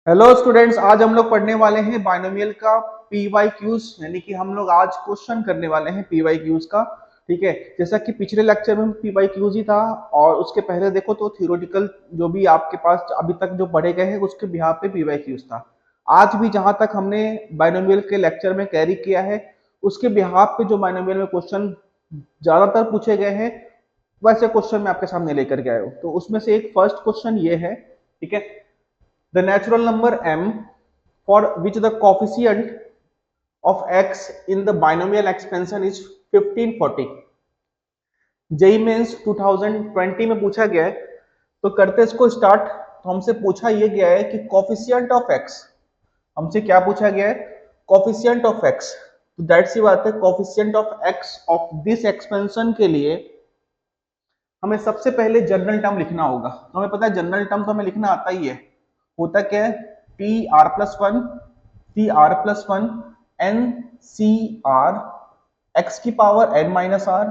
Hello students, आज हम लोग पढ़ने वाले हैं बाइनोमियल का पीवाईक्यूज, यानी कि हम लोग आज क्वेश्चन करने वाले हैं पीवाईक्यूज का। ठीक है, जैसा कि पिछले लेक्चर में पीवाईक्यूज ही था और उसके पहले देखो तो थ्योरेटिकल जो भी आपके पास अभी तक जो पढ़े गए हैं उसके बिहाफ पे पीवाईक्यूज था। आज भी जहां तक हमने बाइनोमियल के लेक्चर में कैरी किया है उसके बिहाफ पे जो बाइनोमियल में क्वेश्चन ज्यादातर पूछे गए हैं वैसे क्वेश्चन मैं आपके सामने लेकर के आया हूँ। तो उसमें से एक फर्स्ट क्वेश्चन ये है, ठीक है, the natural number m for which the coefficient of x in the binomial expansion is 1540। JEE mains 2020 में पूछा गया है, तो करते इसको स्टार्ट। तो हमसे पूछा यह गया है कि कोफिशिएंट ऑफ x, हमसे क्या पूछा गया है, कोफिशिएंट ऑफ x। तो दैट सी बात है, coefficient of x of this expansion के लिए हमें सबसे पहले जनरल टर्म लिखना होगा। तो हमें पता है जनरल टर्म तो हमें लिखना आता ही है। होता क्या है, T R plus one, T R plus one N C R X की power N minus R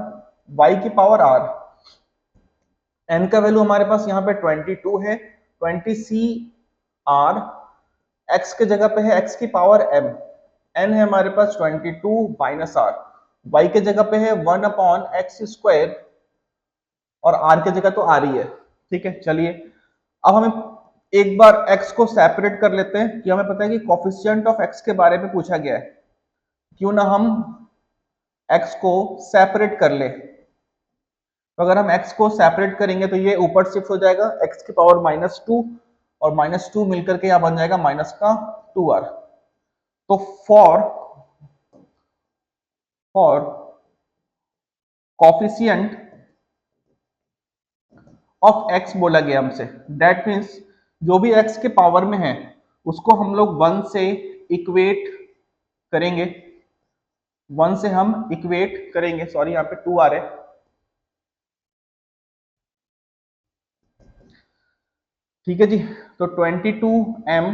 Y की पावर आर। एन का वैल्यू हमारे पास यहाँ पे 22 है, 20 सी आर एक्स के जगह पे है एक्स की पावर एम, एन है हमारे पास 22 माइनस आर, वाई के जगह पे है 1 अपॉन एक्स स्क्वायर और आर की जगह तो आर ही है। ठीक है, चलिए अब हमें एक बार x को सेपरेट कर लेते हैं कि हमें पता है कि कोफिशिएंट ऑफ x के बारे में पूछा गया है, क्यों ना हम x को सेपरेट कर ले। तो अगर हम x को सेपरेट करेंगे तो ये ऊपर शिफ्ट हो जाएगा x की पावर -2 और -2 मिलकर के यहां बन जाएगा माइनस का 2r। तो फॉर कोफिशिएंट ऑफ x बोला गया हमसे, दैट मीन्स जो भी x के पावर में है उसको हम लोग 1 से इक्वेट करेंगे, 1 से हम इक्वेट करेंगे, सॉरी यहाँ पे 2 आ रहे। ठीक है जी, तो 22m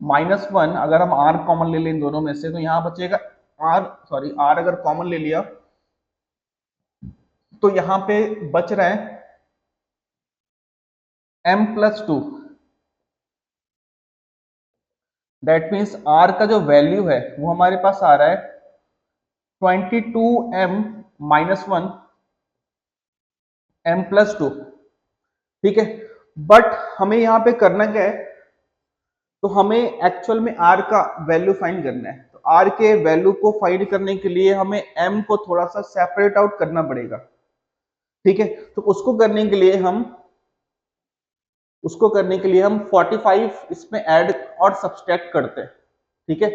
माइनस 1, अगर हम r कॉमन ले लें दोनों में से तो यहाँ बचेगा r अगर कॉमन ले लिया तो यहाँ पे बच रहा है m plus 2। That means r का जो वैल्यू है वो हमारे पास आ रहा है 22m माइनस 1 m प्लस 2। ठीक है, बट हमें यहाँ पे करना क्या है, तो हमें एक्चुअल में r का वैल्यू फाइंड करना है। तो r के वैल्यू को फाइंड करने के लिए हमें m को थोड़ा सा सेपरेट आउट करना पड़ेगा। ठीक है, तो उसको करने के लिए हम 45 इसमें ऐड और सब्सट्रैक्ट करते हैं। ठीक है,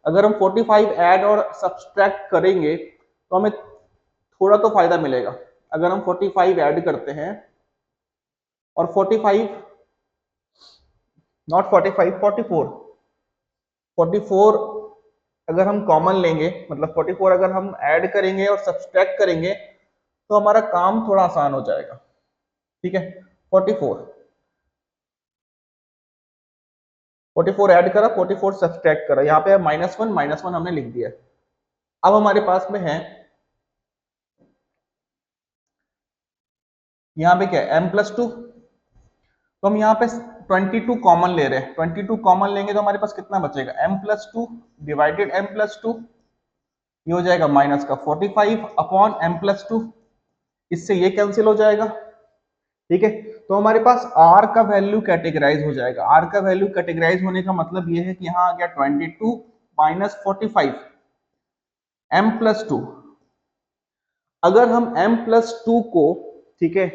अगर हम 45 ऐड और सब्सट्रैक्ट करेंगे तो हमें थोड़ा तो फायदा मिलेगा। अगर हम 45 ऐड करते हैं और 45 नॉट 45 44 अगर हम कॉमन लेंगे, मतलब 44 अगर हम ऐड करेंगे और सब्सट्रैक्ट करेंगे तो हमारा काम थोड़ा आसान हो जाएगा। ठीक है, 44 ऐड करा, 44 सब्सट्रैक्ट करा, यहाँ पे -1 हमने लिख दिया। अब हमारे पास में है यहाँ पे क्या है m प्लस 2। तो हम यहाँ पे 22 कॉमन ले रहे हैं, 22 कॉमन लेंगे तो हमारे पास कितना बचेगा, m plus 2 divided m plus 2, ये हो जाएगा माइनस का 45 अपॉन m प्लस 2, इससे ये कैंसिल हो जाएगा। ठीक है, तो हमारे पास r का वैल्यू कैटेगराइज हो जाएगा। r का वैल्यू कैटेगराइज होने का मतलब ये है कि यहाँ आ गया 22 माइनस 45 m प्लस 2। अगर हम m प्लस 2 को, ठीक है,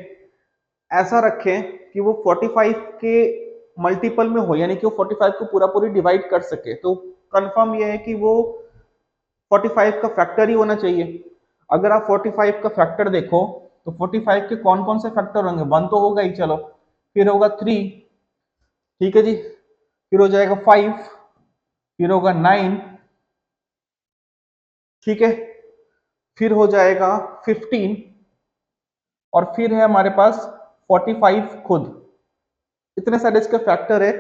ऐसा रखें कि वो 45 के मल्टीपल में हो, यानी कि वो 45 को पूरा पूरी डिवाइड कर सके, तो कंफर्म ये है कि वो 45 का फैक्टर ही होना चाहिए। अगर आप 45 का फैक्टर देखो तो 45 के कौन कौन से फैक्टर होंगे, 1 तो होगा ही, चलो, फिर होगा 3, ठीक है जी, फिर हो जाएगा 5, फिर होगा 9, ठीक है, फिर हो जाएगा 15 और फिर है हमारे पास 45 खुद। इतने सारे इसके फैक्टर है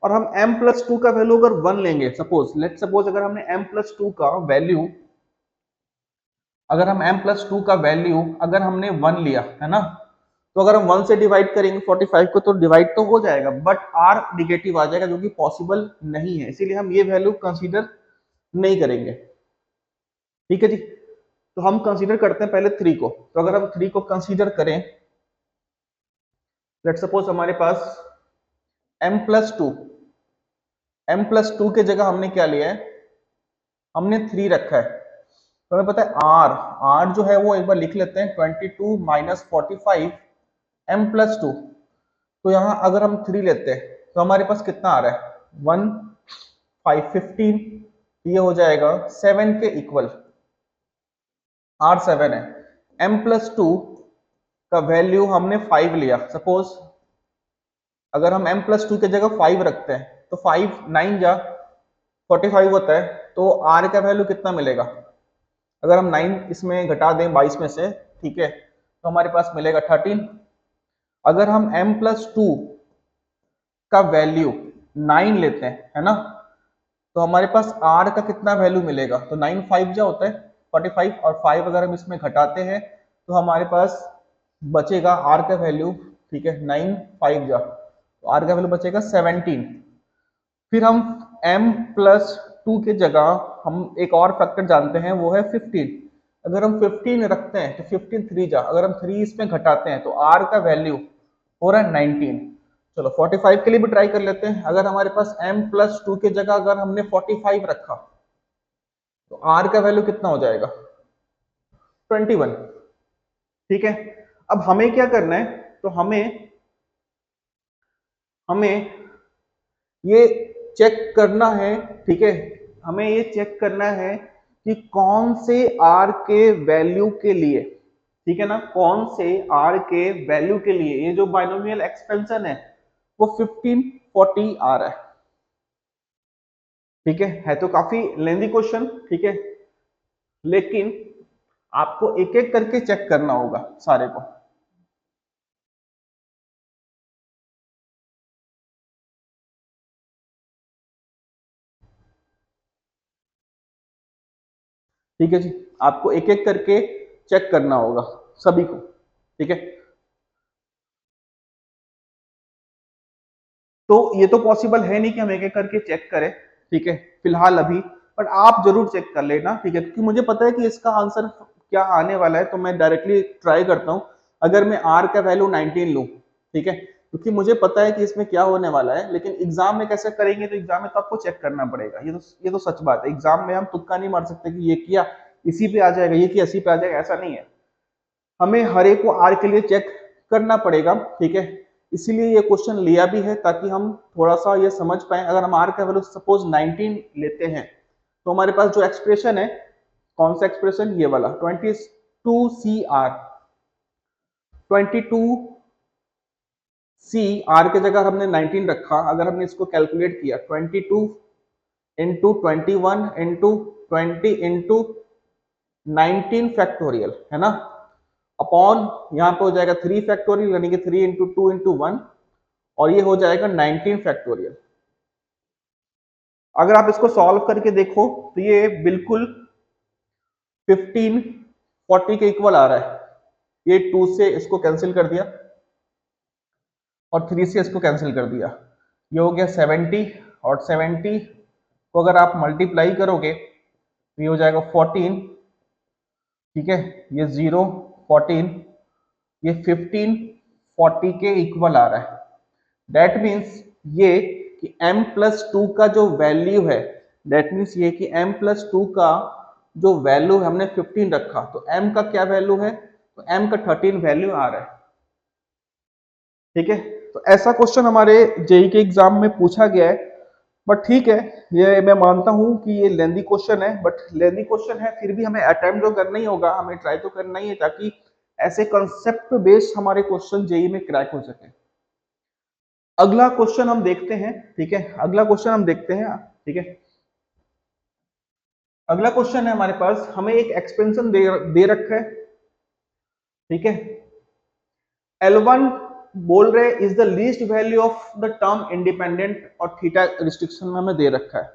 और हम m प्लस 2 का वैल्यू अगर 1 लेंगे, सपोज अगर हमने m प्लस 2 का वैल्यू, अगर हम m प्लस 2 का वैल्यू अगर हमने 1 लिया है ना, तो अगर हम 1 से डिवाइड करेंगे 45 को तो डिवाइड तो हो जाएगा, बट r निगेटिव आ जाएगा जो कि पॉसिबल नहीं है, इसीलिए हम ये वैल्यू कंसीडर नहीं करेंगे। ठीक है जी, तो हम कंसीडर करते हैं पहले 3 को। तो अगर हम 3 को कंसीडर करें, लेट सपोज हमारे पास m+2, m+2 के जगह हमने क्या लिया है, हमने 3 रखा है। तो हमें पता है r जो है वो एक बार लिख लेते हैं, 22 माइनस 45 m+2। तो यहाँ अगर हम 3 लेते हैं तो हमारे पास कितना आ रहा है, 1 5 15, ये हो जाएगा 7 के इक्वल, r 7 है। m+2 का वैल्यू हमने 5 लिया, सपोज अगर हम m+2 की जगह 5 रखते हैं तो 5 9 जा 45 होता है, तो r का वैल्यू कितना मिलेगा, अगर हम 9 इसमें घटा दें 22 में से, ठीक है, तो हमारे पास मिलेगा 13। अगर हम m+2 का वैल्यू 9 लेते हैं, है ना, तो हमारे पास r का कितना वैल्यू मिलेगा, तो 9 5 जा होता है 45, और 5 अगर हम इसमें घटाते हैं तो हमारे पास बचेगा r का वैल्यू, ठीक है, 9 5 जा, तो r का वैल्यू बचेगा 17। फिर हम m+2 के जगह हम एक और फैक्टर जानते हैं, वो है 15। अगर हम 15 रखते हैं तो 15 3 जा, अगर हम 3 इसमें घटाते हैं तो r का वैल्यू हो रहा है 19। चलो 45 के लिए भी ट्राई कर लेते हैं। अगर हमारे पास m+2 के जगह अगर हमने 45 रखा तो r का वैल्यू कितना हो जाएगा, 21। ठीक है, अब हमें क्या करना है, तो हमें ये चेक करना है, ठीक है, हमें ये चेक करना है कि कौन से r के वैल्यू के लिए, ठीक है ना, कौन से r के वैल्यू के लिए ये जो बाइनोमियल एक्सपेंशन है वो 15 40 आ रहा है। ठीक है तो काफी लेंदी क्वेश्चन, ठीक है, लेकिन आपको एक एक करके चेक करना होगा सारे को। ठीक है जी, आपको एक एक करके चेक करना होगा सभी को। ठीक है, तो ये तो पॉसिबल है नहीं कि हम एक एक करके चेक करें, ठीक है, फिलहाल अभी, बट आप जरूर चेक कर लेना, ठीक है, क्योंकि मुझे पता है कि इसका आंसर क्या आने वाला है, तो मैं डायरेक्टली ट्राई करता हूं। अगर मैं r का वैल्यू 19 लूं, ठीक है, क्योंकि मुझे पता है कि इसमें क्या होने वाला है, लेकिन एग्जाम में कैसे करेंगे, तो एग्जाम में तो आपको चेक करना पड़ेगा। ये तो सच बात है, एग्जाम में हम तुक्का नहीं मार सकते कि ये किया इसी पे आ जाएगा, ये किया इसी पे आ जाएगा, ऐसा नहीं है। हमें हर एक को आर के लिए चेक करना पड़ेगा, ठीक है, इसीलिए ये क्वेश्चन लिया भी है ताकि हम थोड़ा सा ये समझ पाए। अगर हम आर का वैल्यू सपोज 19 लेते हैं तो हमारे पास जो एक्सप्रेशन है, कौन सा एक्सप्रेशन, ये वाला 22CR, 22CR के जगह हमने 19 रखा। अगर हमने इसको कैलकुलेट किया 22 इंटू 21 इंटू 20 इंटू 19 फैक्टोरियल, है ना, अपॉन यहाँ पे हो जाएगा 3 फैक्टोरियल, यानी कि 3 इंटू 2 इंटू 1, और ये हो जाएगा 19 फैक्टोरियल। अगर आप इसको सॉल्व करके देखो तो ये बिल्कुल 15 40 के इक्वल आ रहा है। ये 2 से इसको कैंसिल कर दिया और 3 से इसको कैंसिल कर दिया, ये हो गया 70, और 70 को अगर आप मल्टीप्लाई करोगे तो ये हो जाएगा 14, ठीक है, ये 0 14, ये 15 40 के इक्वल आ रहा है। दैट मीन्स ये कि m+2 का जो वैल्यू है, दैट मीन्स ये कि m+2 का जो वैल्यू है, हमने 15 रखा तो m का क्या वैल्यू है, तो m का 13 वैल्यू आ रहा है। ठीक है, तो ऐसा क्वेश्चन हमारे जेई के एग्जाम में पूछा गया है, बट ठीक है, ये मैं मानता हूं कि ये लेंदी क्वेश्चन है, बट लेंदी क्वेश्चन है फिर भी हमें अटेम्प्ट तो करना ही होगा, हमें ट्राई तो करना ही है, ताकि ऐसे कंसेप्ट बेस्ड हमारे क्वेश्चन जेई में क्रैक हो सके। अगला क्वेश्चन हम देखते हैं, ठीक है, अगला क्वेश्चन हम देखते हैं, ठीक है, अगला क्वेश्चन है हमारे पास, हमें एक एक्सपेंशन दे रखा है, ठीक है, L1 बोल रहे is the least value of the term independent, और थीटा रिस्ट्रिक्शन में हमें दे रखा है,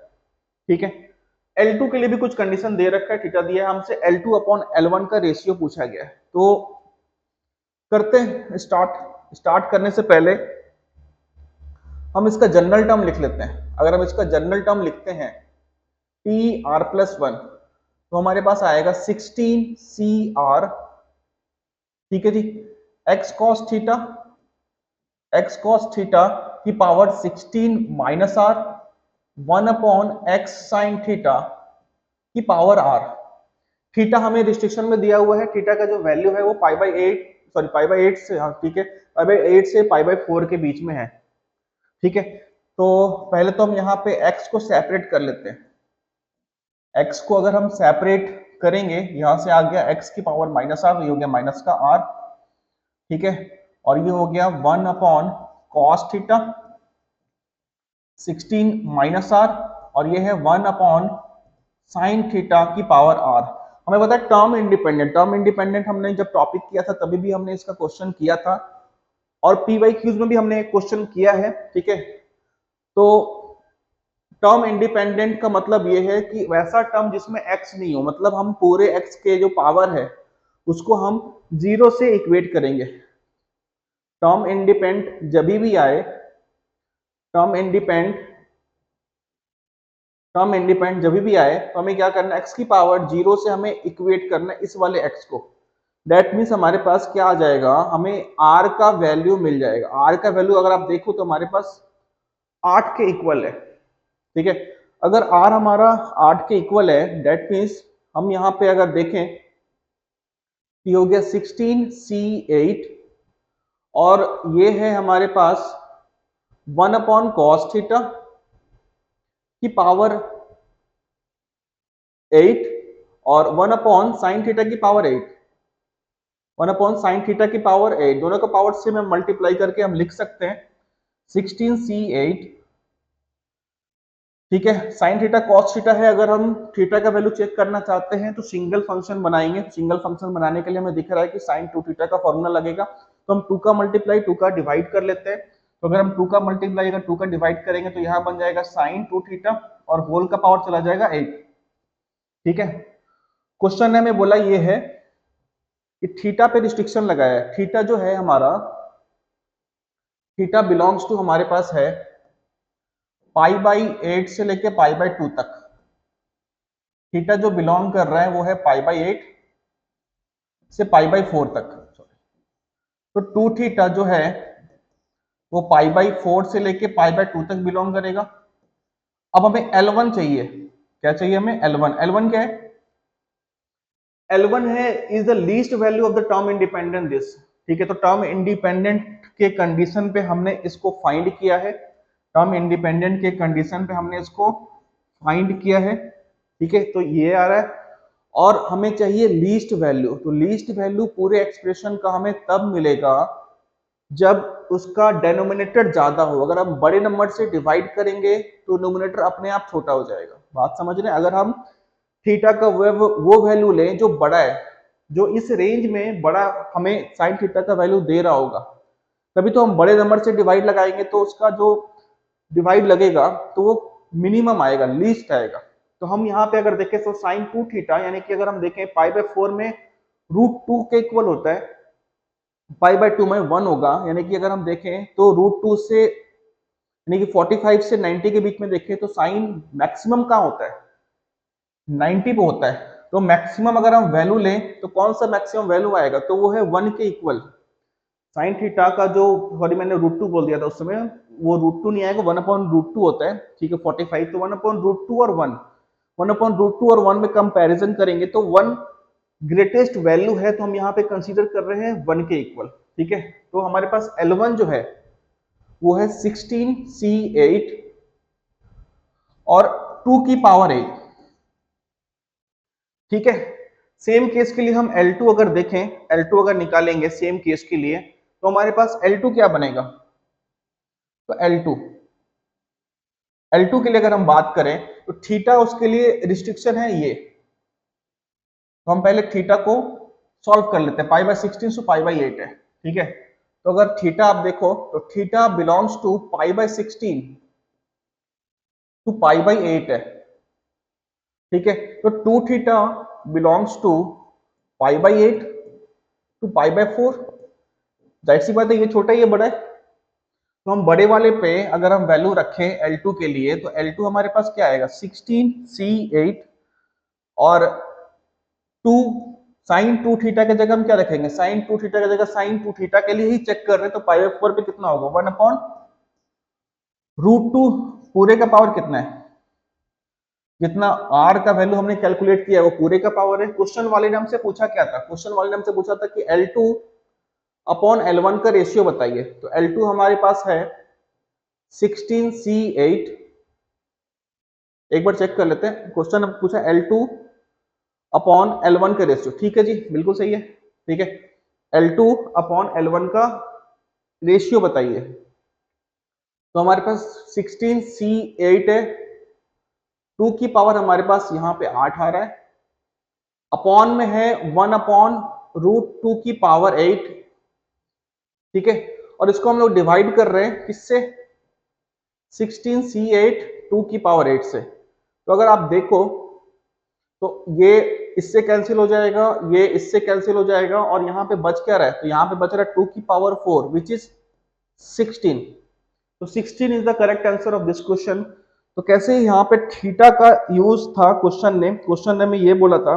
ठीक है, L2 के लिए भी कुछ कंडीशन दे रखा है, थीटा दिया है हमसे, L2 अपॉन L1 का रेशियो पूछा गया है। तो करते हैं स्टार्ट करने से पहले हम इसका जनरल टर्म लिख लेते हैं। अगर हम इसका जनरल टर्म लिखते हैं टी आर प्लस वन, तो हमारे पास आएगा 16 सी आर, ठीक है जी, एक्स कॉस थीटा की power 16 minus r, 1/x sine theta की पावर आर। थीटा हमें रिस्ट्रिक्शन में दिया हुआ है, थीटा का जो वैल्यू है वो पाई बाई 8, सॉरी पाई बाई 8 से, हाँ ठीक है, पाई बाई 8 से पाई बाई 4 के बीच में है, ठीक है। तो पहले तो हम यहाँ पे x को सेपरेट कर लेते हैं। x को अगर हम सेपरेट करेंगे, यहां से आ गया x की पावर माइनस आर, ये हो गया माइनस का r, ठीक है, और ये हो गया 1 cos थीटा 16 माइनस आर, और ये है 1 साइन थीटा की पावर r। हमें पता है टर्म इंडिपेंडेंट हमने जब टॉपिक किया था तभी भी हमने इसका क्वेश्चन किया था, और पी वाई क्यूज में भी हमने क्वेश्चन किया है, ठीक है। तो टर्म इंडिपेंडेंट का मतलब ये है कि वैसा टर्म जिसमें x नहीं हो, मतलब हम पूरे x के जो पावर है उसको हम 0 से इक्वेट करेंगे। टर्म इंडिपेंडेंट जब भी आए, टर्म इंडिपेंडेंट जब भी आए तो हमें क्या करना है, x की पावर 0 से हमें इक्वेट करना है इस वाले x को। दैट मीन्स हमारे पास क्या आ जाएगा, हमें r का वैल्यू मिल जाएगा। r का वैल्यू अगर आप देखो तो हमारे पास 8 के इक्वल है, ठीक है। अगर r हमारा 8 के इक्वल है, दैट मीन्स हम यहाँ पे अगर देखें तो हो गया 16c8, और ये है हमारे पास 1/cos थीटा की पावर 8 और 1/sin थीटा की पावर 8, 1/sin थीटा की पावर 8, दोनों का पावर से मैं मल्टीप्लाई करके हम लिख सकते हैं 16c8, ठीक है। साइन थीटा कॉस थीटा है, अगर हम थीटा का वैल्यू चेक करना चाहते हैं तो सिंगल फंक्शन बनाएंगे। सिंगल फंक्शन बनाने के लिए हमें दिख रहा है कि साइन 2 थीटा का फॉर्मूला लगेगा, तो हम 2 का मल्टीप्लाई 2 का डिवाइड कर लेते हैं। तो अगर हम 2 का मल्टीप्लाई अगर 2 का डिवाइड करेंगे तो यहाँ बन जाएगा साइन 2 थीटा और होल का पावर चला जाएगा 8, ठीक है। क्वेश्चन ने हमें बोला ये है कि थीटा पे रिस्ट्रिक्शन लगाया है। थीटा जो है हमारा, थीटा बिलोंग्स टू हमारे पास है पाई बाई 8 से लेके पाई बाई 2 तक। थीटा जो बिलोंग कर रहा है वो है पाई बाई 8 से पाई बाई 4 तक। तो 2 थीटा जो है वो पाई बाई 4 से लेके पाई बाई 2 तक बिलोंग करेगा। अब हमें L1 चाहिए, क्या चाहिए हमें, L1 क्या है, L1 है is the least value of the term independent this, ठीक है। तो टर्म इंडिपेंडेंट के कंडीशन पे हमने इसको फाइंड किया है, टर्म इंडिपेंडेंट के कंडीशन पे हमने इसको फाइंड किया है, ठीक है। तो ये आ रहा है, और हमें चाहिए लीस्ट वैल्यू। तो लीस्ट वैल्यू पूरे एक्सप्रेशन का हमें तब मिलेगा जब उसका डेनोमिनेटर ज्यादा हो। अगर हम बड़े नंबर से डिवाइड करेंगे तो नोमिनेटर अपने आप छोटा हो जाएगा, बात समझ रहे हैं। अगर हम थीटा का वो वैल्यू लें जो बड़ा है, जो इस रेंज में बड़ा हमें साइन थीटा का वैल्यू दे रहा होगा, तभी तो हम बड़े नंबर से डिवाइड लगाएंगे, तो उसका जो डिवाइड लगेगा तो वो मिनिमम आएगा, लीस्ट आएगा। तो हम यहाँ पे अगर देखें तो साइन 2 थीटा, यानी कि अगर हम देखें पाई बाई 4 में √2 के इक्वल होता है, पाई बाई 2 में 1 होगा, यानी कि अगर हम देखें तो √2 से, यानी कि 45 से 90 के बीच में देखें तो साइन मैक्सिमम कहाँ होता है, 90 पे होता है। तो मैक्सिमम अगर हम वैल्यू लें तो कौन सा मैक्सिमम वैल्यू आएगा, तो वो है 1 के इक्वल। साइन थीटा का जो, सॉरी मैंने √2 बोल दिया था उस समय, वो √2 नहीं आएगा, 1/√2 होता है, ठीक है। 45 तो 1/√2 और 1/√2 और 1 में कंपैरिजन करेंगे तो 1 ग्रेटेस्ट वैल्यू है, तो हम यहाँ पे कंसीडर कर रहे हैं 1 के इक्वल, ठीक है। तो हमारे पास L1 जो है वो है 16c8 और 2 की पावर 8, ठीक है। सेम केस के लिए हम L2 अगर देखें, L2 अगर निकालेंगे सेम केस के लिए, तो हमारे पास L2 क्या बनेगा, तो L2 के लिए अगर हम बात करें तो थीटा उसके लिए रिस्ट्रिक्शन है ये, तो हम पहले थीटा को सॉल्व कर लेते हैं। पाई बाई 16 से पाई बाई 8 है, ठीक है। तो अगर थीटा आप देखो तो theta belongs to pi by 16 to pi by 8 है, ठीक है। तो 2 theta belongs to pi by 8 to pi by 4, जाहिर सी बात है ये छोटा है ये बड़ा है, तो हम बड़े वाले पे अगर हम वैल्यू रखें L2 के लिए तो L2 हमारे पास क्या आएगा 16C8 और 2 साइन 2 थीटा की जगह हम क्या रखेंगे साइन 2 थीटा की जगह साइन 2 थीटा के लिए ही चेक कर रहे हैं तो पाई/4 पे कितना होगा 1/√2 पूरे का पावर कितना है, जितना r का वैल्यू हमने कैलकुलेट किया है वो पूरे का पावर है। क्वेश्चन वाले ने हमसे पूछा क्या था, क्वेश्चन वाले ने हमसे पूछा था कि L2 अपॉन L1 का रेशियो बताइए, तो L2 हमारे पास है 16C8, एक बार चेक कर लेते हैं, क्वेश्चन पूछा L2 अपॉन L1 का रेशियो, ठीक है जी बिल्कुल सही है, ठीक है L2 अपॉन L1 का रेशियो बताइए, तो हमारे पास 16C8 है, 2 की पावर हमारे पास यहाँ पे 8 आ रहा है, अपॉन में है 1/√2 की पावर 8, ठीक है, और इसको हम लोग डिवाइड कर रहे हैं किससे 16C8 2 की पावर 8 से, तो अगर आप देखो तो ये इससे कैंसिल हो जाएगा, ये इससे कैंसिल हो जाएगा, और यहाँ पे बच क्या रहा है, तो यहाँ पे बच रहा है 2 की पावर 4 विच इज 16, तो 16 is the correct answer of this question. तो कैसे यहाँ पे थीटा का यूज था, क्वेश्चन ने हमें ये बोला था,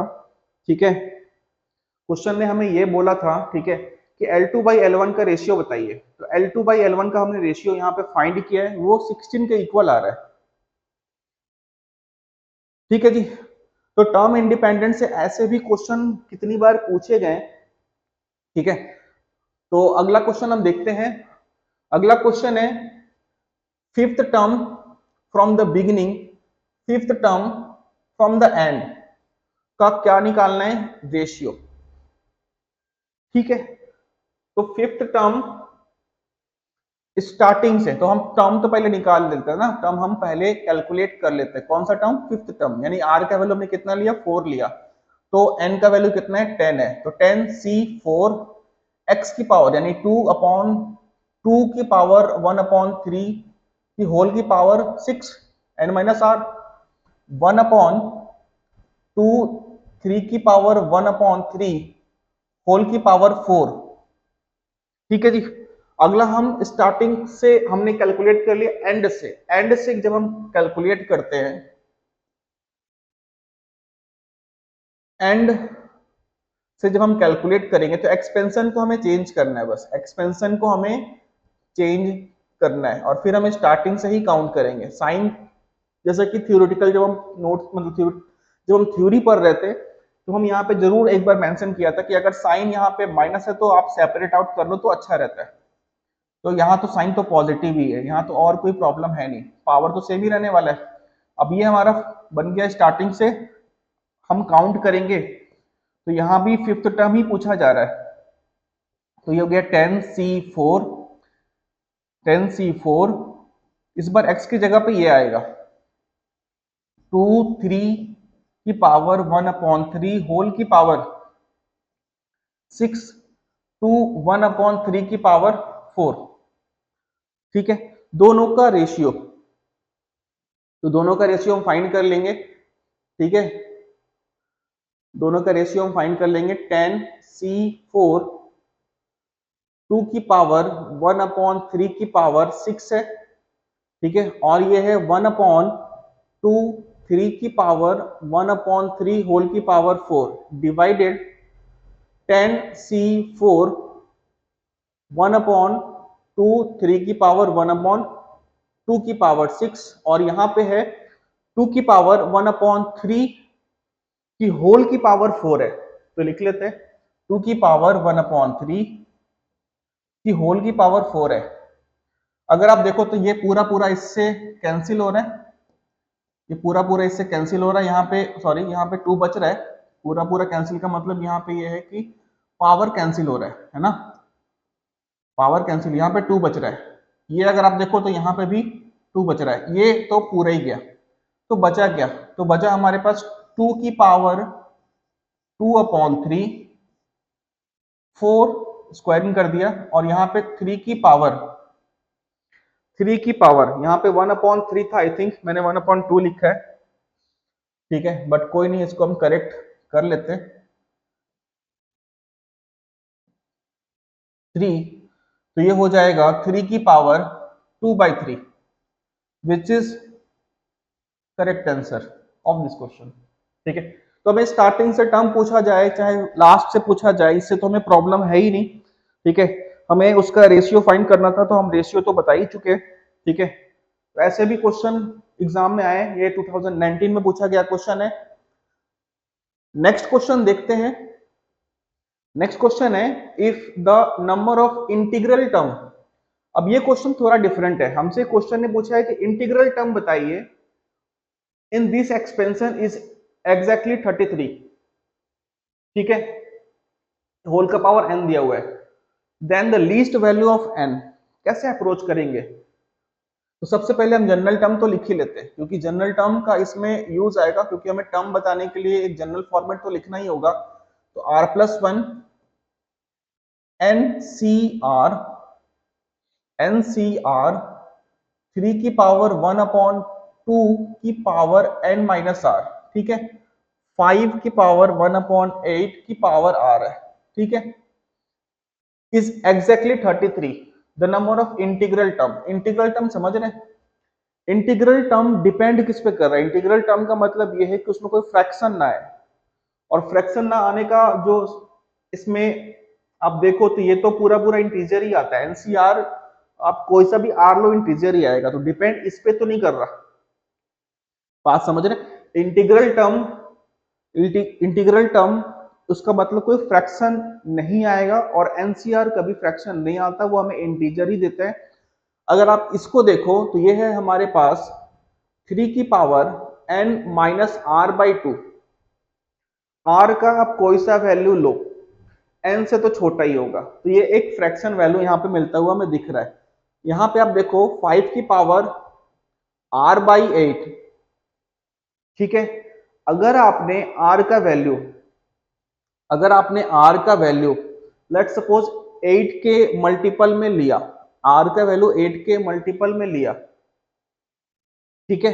ठीक है, क्वेश्चन ने हमें ये बोला था, ठीक है, कि L2/L1 का रेशियो बताइए, तो L2/L1 का हमने रेशियो यहाँ पे फाइंड किया है, वो 16 के इक्वल आ रहा है, ठीक है जी। तो टर्म इंडिपेंडेंट से ऐसे भी क्वेश्चन कितनी बार पूछे गए, ठीक है, तो अगला क्वेश्चन हम देखते हैं, अगला क्वेश्चन है fifth term from the beginning, fifth term from the end का क्या निकालना है रेशियो, ठीक है, तो फिफ्थ टर्म स्टार्टिंग से, तो हम टर्म तो पहले निकाल लेते हैं ना, टर्म हम पहले कैलकुलेट कर लेते हैं, कौन सा टर्म फिफ्थ टर्म, यानी r का वैल्यू हमने कितना लिया 4 लिया, तो n का वैल्यू कितना है 10 है, तो 10C4 x की पावर यानी 2/2 की पावर 1/3 की होल की पावर 6 n माइनस r 1/2 3 की पावर 1/3 होल की पावर 4, ठीक है जी। अगला हम स्टार्टिंग से हमने कैलकुलेट कर लिया, एंड से जब हम कैलकुलेट करते हैं, एंड से जब हम कैलकुलेट करेंगे तो एक्सपेंशन को हमें चेंज करना है, बस एक्सपेंशन को हमें चेंज करना है, और फिर हम स्टार्टिंग से ही काउंट करेंगे साइन, जैसे कि थ्योरेटिकल जब हम नोट्स मतलब जब हम थ्योरी पढ़ रहे थे तो हम यहाँ पे जरूर एक बार मेंशन किया था कि अगर साइन यहाँ पे माइनस है तो आप सेपरेट आउट कर लो तो अच्छा रहता है, तो यहाँ तो साइन तो पॉजिटिव ही है, यहाँ तो और कोई प्रॉब्लम है नहीं, पावर तो सेम ही रहने वाला है। अब ये हमारा बन गया, स्टार्टिंग से हम काउंट करेंगे तो यहाँ भी फिफ्थ टर्म ही पूछा जा रहा है, तो ये हो गया 10C4, इस बार x की जगह पे ये आएगा 2 3 की पावर 1/3 होल की पावर 6 टू 1/3 की पावर 4, ठीक है, दोनों का रेशियो, तो दोनों का रेशियो हम फाइंड कर लेंगे, ठीक है, दोनों का रेशियो हम फाइंड कर लेंगे, 10C4 2 की पावर 1/3 की पावर 6 है, ठीक है, और ये है 1/2 3 की पावर 1/3 होल की पावर 4 डिवाइडेड 10C4 1/2 3 की पावर 1/2 की पावर 6, और यहाँ पे है 2 की पावर 1/3 की होल की पावर 4 है, तो लिख लेते हैं 2 की पावर 1/3 की होल की पावर 4 है। अगर आप देखो तो ये पूरा पूरा इससे कैंसिल हो रहा है, ये पूरा पूरा इससे कैंसिल हो रहा है, यहाँ पे सॉरी यहाँ पे 2 बच रहा है, पूरा पूरा कैंसिल का मतलब यहाँ पे ये है कि पावर कैंसिल हो रहा है ना, पावर कैंसिल, यहाँ पे 2 बच रहा है, ये अगर आप देखो तो यहाँ पे भी 2 बच रहा है, ये तो पूरा ही गया, तो बचा क्या, तो बचा हमारे पास 2 की पावर 2/3 4 स्क्वायरिंग कर दिया, और यहाँ पे 3 की पावर यहाँ पे 1/3 था, आई थिंक मैंने 1/2 लिखा है, ठीक है, बट कोई नहीं, इसको हम करेक्ट कर लेते हैं, 3 तो ये हो जाएगा 3 की power 2/3 which is correct answer of this question. ठीक है, तो हमें स्टार्टिंग से टर्म पूछा जाए चाहे लास्ट से पूछा जाए, इससे तो हमें प्रॉब्लम है ही नहीं। ठीक है, हमें उसका रेशियो फाइंड करना था तो हम रेशियो तो बता ही चुके। ठीक है, तो ऐसे भी क्वेश्चन एग्जाम में आए, ये 2019 में पूछा गया क्वेश्चन है। नेक्स्ट क्वेश्चन देखते हैं। नेक्स्ट क्वेश्चन है if the number of integral term. अब ये क्वेश्चन थोड़ा डिफरेंट है, हमसे क्वेश्चन ने पूछा है कि इंटीग्रल टर्म बताइए in this expansion is exactly 33। ठीक है, होल का पावर n दिया हुआ है, then the least value of n कैसे अप्रोच करेंगे। तो सबसे पहले हम जनरल टर्म तो लिख ही लेते हैं, क्योंकि जनरल टर्म का इसमें यूज आएगा, क्योंकि हमें टर्म बताने के लिए एक जनरल फॉर्मेट तो लिखना ही होगा। तो r+1 NCR 3 की पावर 1/2 की पावर n-r। ठीक है, 5 की पावर 1/8 की पावर r है। ठीक है, is exactly 33 the number of integral term. Integral term समझ रहे हैं, इंटीग्रल टर्म डिपेंड किस पे कर रहा है। इंटीग्रल टर्म का मतलब यह है कि उसमें कोई फ्रैक्शन ना आए, और फ्रैक्शन ना आने का जो इसमें आप देखो तो ये तो पूरा पूरा इंटीजर ही आता है। एनसीआर आप कोई सा भी आर लो इंटीजर ही आएगा, तो डिपेंड इस पे तो नहीं कर रहा। बात समझ रहे, इंटीग्रल टर्म उसका मतलब कोई फ्रैक्शन नहीं आएगा, और एनसीआर कभी फ्रैक्शन नहीं आता, वो हमें इंटीजर ही देता है। अगर आप इसको देखो तो ये है हमारे पास 3 की पावर n-r/2। r का आप कोई सा वैल्यू लो, n से तो छोटा ही होगा, तो ये एक फ्रैक्शन वैल्यू यहाँ पे मिलता हुआ हमें दिख रहा है। यहाँ पे आप देखो 5 की पावर r/8। ठीक है, अगर आपने r का वैल्यू लेट सपोज 8 के मल्टीपल में लिया, r का वैल्यू 8 के मल्टीपल में लिया। ठीक है,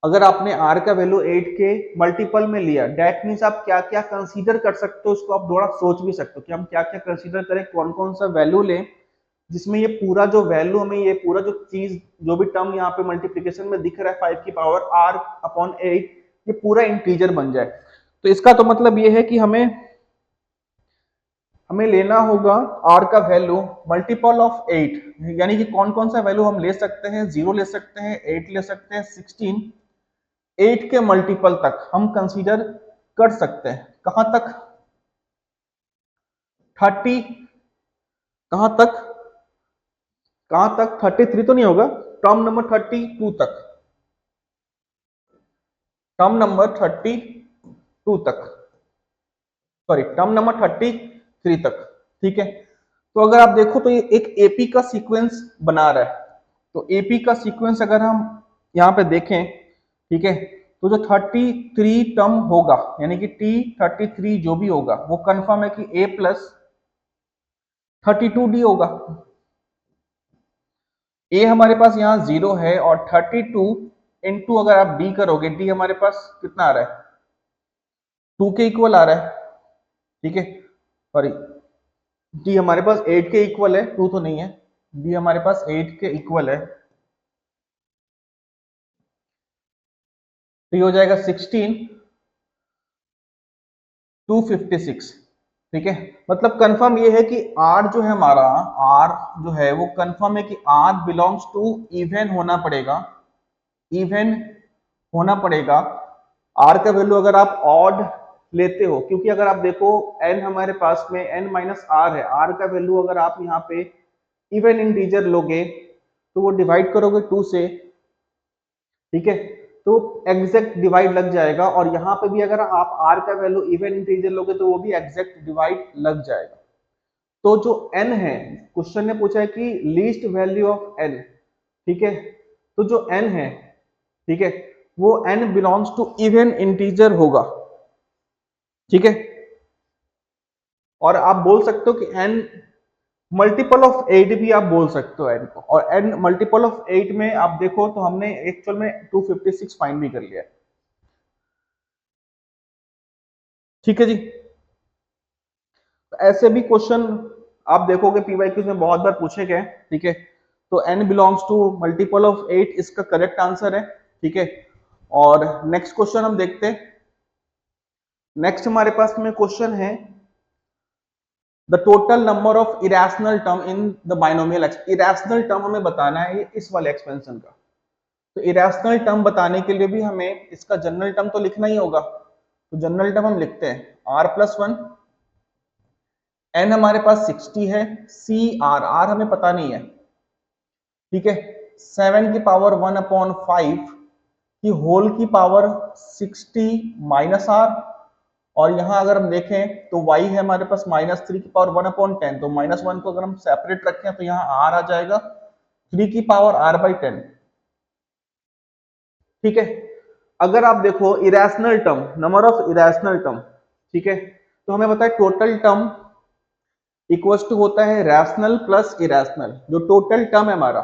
अगर आपने r का वैल्यू 8 के मल्टीपल में लिया, डेट मीन्स आप क्या क्या कंसीडर कर सकते हो, उसको आप थोड़ा सोच भी सकते हो कि हम क्या क्या कंसीडर करें, कौन कौन सा वैल्यू लें जिसमें ये पूरा जो वैल्यू हमें, ये पूरा जो चीज जो भी टर्म यहाँ पे मल्टीप्लीकेशन में दिख रहा है 5 की पावर r/8, ये पूरा इंटीजर बन जाए। तो इसका तो मतलब ये है कि हमें लेना होगा r का वैल्यू मल्टीपल ऑफ 8, यानी कि कौन कौन सा वैल्यू हम ले सकते हैं, 0 ले सकते हैं, 8 ले सकते हैं, 16, 8 के मल्टीपल तक हम कंसीडर कर सकते हैं। कहां तक, 30, कहां तक, 33 तो नहीं होगा, टर्म नंबर 32 तक, टर्म नंबर 32 तक, सॉरी टर्म नंबर 33 तक। ठीक है, तो अगर आप देखो तो ये एक एपी का सीक्वेंस बना रहा है। तो एपी का सीक्वेंस अगर हम यहाँ पे देखें, ठीक है, तो जो 33 टर्म होगा, यानी कि T33 जो भी होगा, वो कंफर्म है कि A+32D होगा। ए हमारे पास यहाँ 0 है, और 32 इंटू अगर आप डी करोगे, डी हमारे पास कितना आ रहा है, 2 के इक्वल आ रहा है। ठीक है, सॉरी डी हमारे पास 8 के इक्वल है, 2 तो नहीं है, डी हमारे पास 8 के इक्वल है। तो ये हो जाएगा 16,256। ठीक है, मतलब कंफर्म ये है कि R जो है हमारा, R जो है वो कंफर्म है कि R बिलोंग्स टू इवन होना पड़ेगा, इवन होना पड़ेगा। R का वैल्यू अगर आप ऑड लेते हो, क्योंकि अगर आप देखो n हमारे पास में n-r है, R का वैल्यू अगर आप यहाँ पे इवन इंटीजर लोगे तो वो डिवाइड करोगे 2 से। ठीक है, तो एग्जैक्ट डिवाइड लग जाएगा, और यहाँ पे भी अगर आप r का वैल्यू इवन इंटीजर लोगे तो वो भी एग्जैक्ट डिवाइड लग जाएगा। तो जो n है, क्वेश्चन ने पूछा है कि लीस्ट वैल्यू ऑफ n। ठीक है, तो जो n है, ठीक है, वो n belongs to even integer होगा। ठीक है, और आप बोल सकते हो कि n मल्टीपल ऑफ 8 भी आप बोल सकते हो n को, और n मल्टीपल ऑफ 8 में आप देखो तो हमने एक्चुअल में 256 फाइंड भी कर लिया है। ठीक है जी, तो ऐसे भी क्वेश्चन आप देखोगे पीवाईक्यूज में बहुत बार पूछे गए, ठीक है। तो n belongs to multiple of 8 इसका करेक्ट आंसर है, ठीक है। और नेक्स्ट क्वेश्चन हम देखते हैं। नेक्स्ट हमारे पास में क्वेश्चन है the total number of irrational term in the binomial. Irrational term हमें बताना है इस वाले एक्सपेंशन का। तो इरेशनल टर्म बताने के लिए भी हमें इसका जनरल टर्म तो लिखना ही होगा। तो जनरल टर्म हम लिखते हैं r+1, n हमारे पास 60 है, r हमें पता नहीं है, ठीक है। 7 की पावर 1/5 की होल की पावर 60 माइनस r, और यहां अगर हम देखें तो y है हमारे पास -3 की पावर 1/10, तो -1 को अगर हम सेपरेट रखें तो यहाँ r आ जाएगा 3 की पावर r/10, ठीक है। अगर आप देखो irrational term, number of irrational term, ठीक है, तो हमें पता है टोटल टर्म इक्वल्स टू होता है रैशनल प्लस इरेशनल। जो टोटल टर्म है हमारा,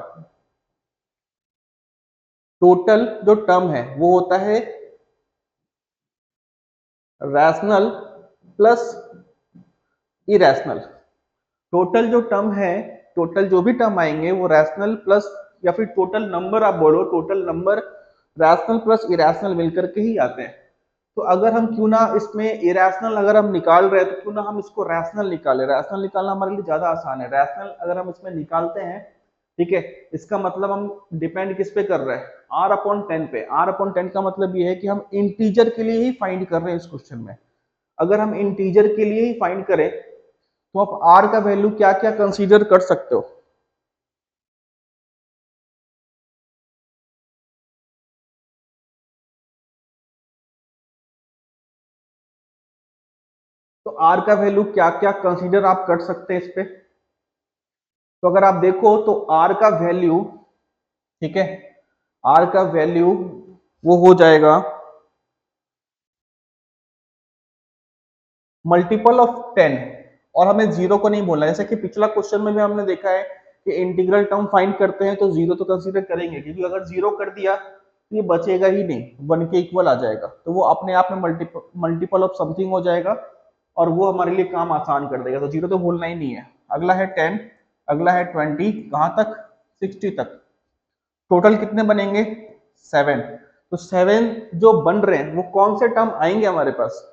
टोटल जो टर्म है वो होता है रैशनल प्लस इरेशनल। टोटल जो टर्म है, टोटल जो भी टर्म आएंगे वो रैशनल प्लस, या फिर टोटल नंबर आप बोलो, total number rational plus irrational मिलकर के ही आते हैं। तो अगर हम क्यों ना इसमें इरेशनल अगर हम निकाल रहे हैं तो क्यों ना हम इसको रैशनल निकालें। रैशनल निकालना हमारे लिए ज्यादा आसान है। रैशनल अगर हम इसमें निकालते हैं, ठीक है, इसका मतलब हम डिपेंड किस पे कर रहे हैं, r/10 पे। r/10 का मतलब ये है कि हम इंटीजर के लिए ही फाइंड कर रहे हैं इस क्वेश्चन में। अगर हम इंटीजर के लिए ही फाइंड करें तो आप r का वैल्यू क्या क्या कंसीडर कर सकते हो। तो r का वैल्यू क्या क्या कंसीडर आप कर सकते हैं इस पे। तो अगर आप देखो तो r का वैल्यू, ठीक है, r का वैल्यू वो हो जाएगा मल्टीपल ऑफ 10, और हमें जीरो को नहीं बोलना है। जैसे कि पिछला क्वेश्चन में भी हमने देखा है कि इंटीग्रल टर्म फाइंड करते हैं तो जीरो तो कंसीडर करेंगे, क्योंकि अगर जीरो कर दिया तो ये बचेगा ही नहीं, 1 के इक्वल आ जाएगा, तो वो अपने आप में मल्टीपल ऑफ समथिंग हो जाएगा और वो हमारे लिए काम आसान कर देगा। तो जीरो तो भूलना ही नहीं है। अगला है 10, अगला है 20, कहां तक, 60 तक। टोटल कितने बनेंगे, 7। तो 7 जो बन रहे हैं वो कौन से टर्म आएंगे हमारे पास।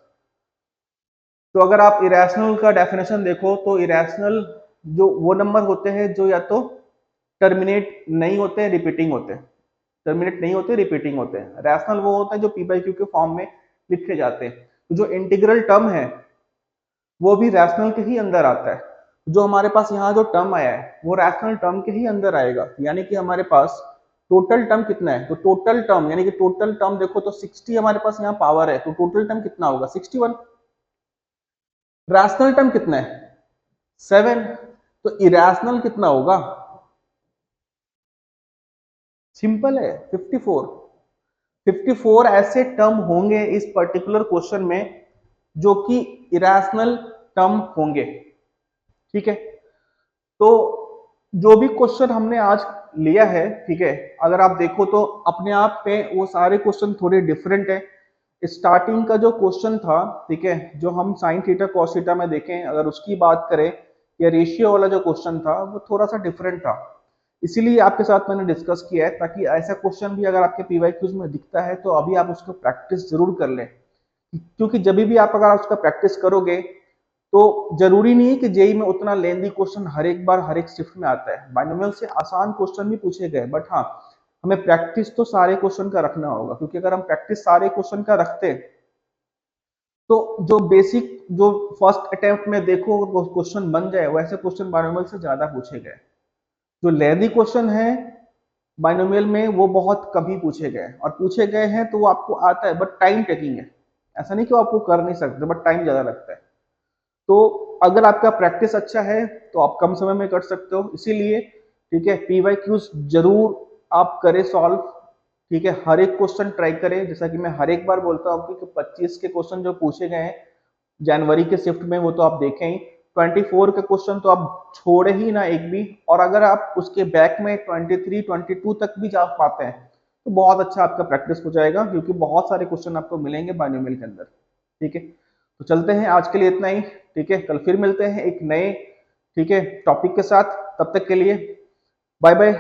तो अगर आप इरेशनल का डेफिनेशन देखो तो इरेशनल जो वो नंबर होते हैं जो या तो टर्मिनेट नहीं होते हैं, रिपीटिंग होते हैं। टर्मिनेट नहीं होते, रिपीटिंग होते हैं। रैशनल वो होता है जो p/q के फॉर्म में लिखे जाते हैं। तो जो इंटीग्रल टर्म है वो भी रैशनल के ही अंदर आता है। जो हमारे पास यहाँ जो टर्म आया है वो रैशनल टर्म के ही अंदर आएगा। यानी कि हमारे पास टोटल टर्म कितना है, तो टोटल टर्म यानी कि टोटल टर्म देखो तो 60 हमारे पास यहाँ पावर है, तो टोटल टर्म कितना होगा, 61। रैशनल टर्म कितना है, 7। तो इरेशनल कितना होगा, सिंपल है, 54। 54 ऐसे टर्म होंगे इस पर्टिकुलर क्वेश्चन में जो कि इरेशनल टर्म होंगे, ठीक है। तो जो भी क्वेश्चन हमने आज लिया है, ठीक है, अगर आप देखो तो अपने आप पे वो सारे क्वेश्चन थोड़े डिफरेंट है। स्टार्टिंग का जो क्वेश्चन था, ठीक है, जो हम साइन थीटा कॉस थीटा में देखें अगर उसकी बात करें, या रेशियो वाला जो क्वेश्चन था वो थोड़ा सा डिफरेंट था। इसीलिए आपके साथ मैंने डिस्कस किया है, ताकि ऐसा क्वेश्चन भी अगर आपके पीवाईक्यूज में दिखता है तो अभी आप उसको प्रैक्टिस जरूर कर लें। क्योंकि जब भी आप अगर उसका प्रैक्टिस करोगे तो जरूरी नहीं है कि जेई में उतना लेंदी क्वेश्चन हर एक बार हर एक शिफ्ट में आता है। बाइनोमियल से आसान क्वेश्चन भी पूछे गए, बट हाँ हमें प्रैक्टिस तो सारे क्वेश्चन का रखना होगा, क्योंकि अगर हम प्रैक्टिस सारे क्वेश्चन का रखते तो जो बेसिक जो फर्स्ट अटेम्प्ट में देखो क्वेश्चन बन जाए वैसे क्वेश्चन बाइनोमियल से ज्यादा पूछे गए। जो लेंदी क्वेश्चन है बाइनोमियल में वो बहुत कम ही पूछे गए, और पूछे गए हैं तो वो आपको आता है बट टाइम टेकिंग है। ऐसा नहीं कि वो आपको कर नहीं सकते, बट टाइम ज्यादा लगता है। तो अगर आपका प्रैक्टिस अच्छा है तो आप कम समय में कर सकते हो। इसीलिए ठीक है, पीवाईक्यूज जरूर आप करें सॉल्व, ठीक है। हर एक क्वेश्चन ट्राई करें, जैसा कि मैं हर एक बार बोलता हूँ कि 25 के क्वेश्चन जो पूछे गए हैं जनवरी के शिफ्ट में वो तो आप देखें ही। 24 के क्वेश्चन तो आप छोड़े ही ना एक भी, और अगर आप उसके बैक में 23 22 तक भी जा पाते हैं तो बहुत अच्छा आपका प्रैक्टिस हो जाएगा, क्योंकि बहुत सारे क्वेश्चन आपको मिलेंगे बाइनोमियल के अंदर, ठीक है। तो चलते हैं, आज के लिए इतना ही, ठीक है। कल फिर मिलते हैं एक नए, ठीक है, टॉपिक के साथ। तब तक के लिए बाय बाय।